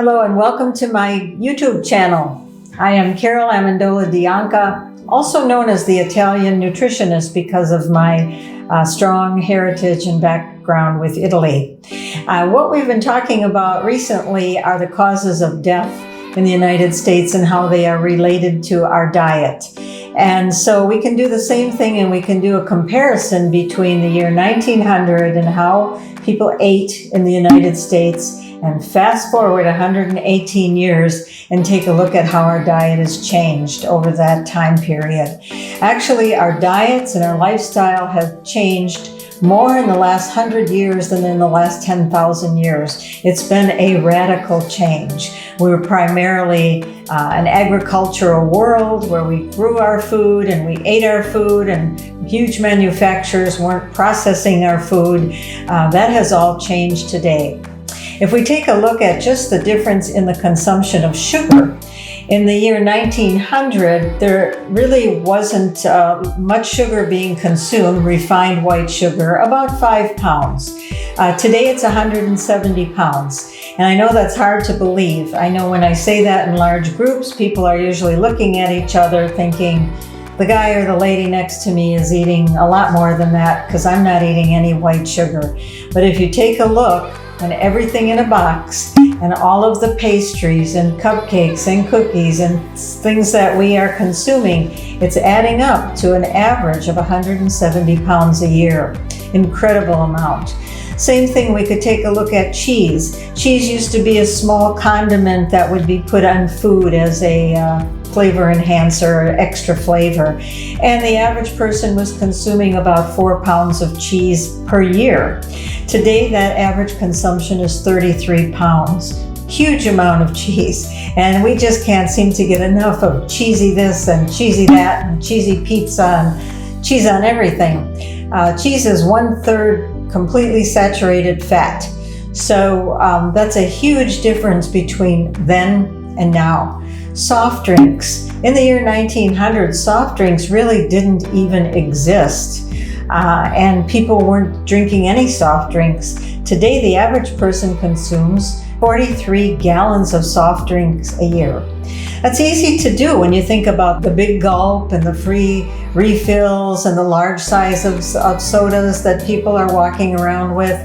Hello and welcome to my YouTube channel. I am Carol Amendola Bianca, also known as the Italian nutritionist because of my strong heritage and background with Italy. What we've been talking about recently are the causes of death in the United States and how they are related to our diet. And so we can do the same thing, and we can do a comparison between the year 1900 and how people ate in the United States, and fast forward 118 years and take a look at how our diet has changed over that time period. Actually, our diets and our lifestyle have changed more in the last 100 years than in the last 10,000 years. It's been a radical change. We were primarily an agricultural world where we grew our food and we ate our food, and huge manufacturers weren't processing our food. That has all changed today. If we take a look at just the difference in the consumption of sugar, in the year 1900, there really wasn't much sugar being consumed, refined white sugar, about 5 pounds. Today it's 170 pounds. And I know that's hard to believe. I know when I say that in large groups, people are usually looking at each other thinking, the guy or the lady next to me is eating a lot more than that because I'm not eating any white sugar. But if you take a look, and everything in a box, and all of the pastries and cupcakes and cookies and things that we are consuming, it's adding up to an average of 170 pounds a year. Incredible amount. Same thing, we could take a look at cheese. Cheese used to be a small condiment that would be put on food as a flavor enhancer or extra flavor. And the average person was consuming about 4 pounds of cheese per year. Today, that average consumption is 33 pounds. Huge amount of cheese. And we just can't seem to get enough of cheesy this and cheesy that and cheesy pizza and cheese on everything. Cheese is 1/3 completely saturated fat. So that's a huge difference between then and now. Soft drinks. In the year 1900, soft drinks really didn't even exist. And people weren't drinking any soft drinks. Today, the average person consumes 43 gallons of soft drinks a year. That's easy to do when you think about the big gulp and the free refills and the large size of sodas that people are walking around with.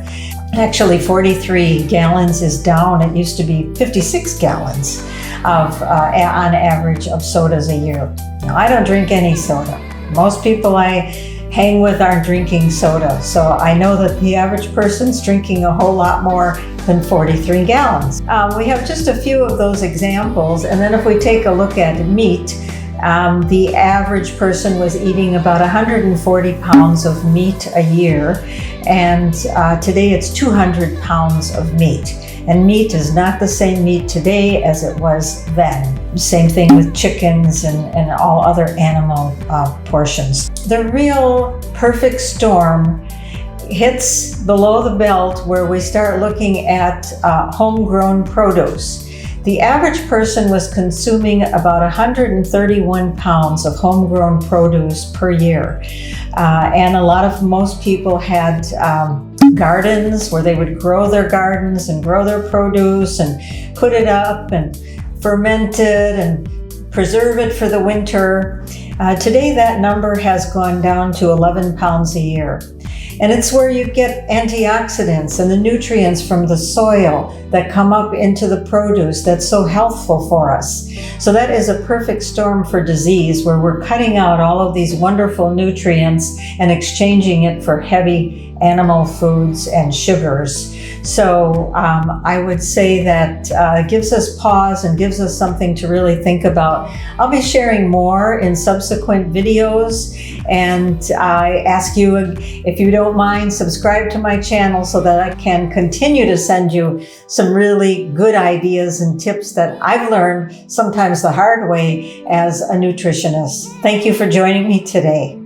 Actually, 43 gallons is down. It used to be 56 gallons on average of sodas a year. Now, I don't drink any soda. Most people I hang with aren't drinking soda, so I know that the average person's drinking a whole lot more than 43 gallons. We have just a few of those examples, and then if we take a look at meat, the average person was eating about 140 pounds of meat a year, and today it's 200 pounds of meat. And meat is not the same meat today as it was then. Same thing with chickens and all other animal portions. The real perfect storm hits below the belt where we start looking at homegrown produce. The average person was consuming about 131 pounds of homegrown produce per year. And most people had gardens where they would grow their gardens and grow their produce and put it up and ferment it and preserve it for the winter. Today that number has gone down to 11 pounds a year. And it's where you get antioxidants and the nutrients from the soil that come up into the produce that's so healthful for us. So that is a perfect storm for disease, where we're cutting out all of these wonderful nutrients and exchanging it for heavy animal foods and sugars. So I would say that it gives us pause and gives us something to really think about. I'll be sharing more in subsequent videos, and I ask you, if you don't mind, subscribe to my channel so that I can continue to send you some really good ideas and tips that I've learned, sometimes the hard way, as a nutritionist. Thank you for joining me today.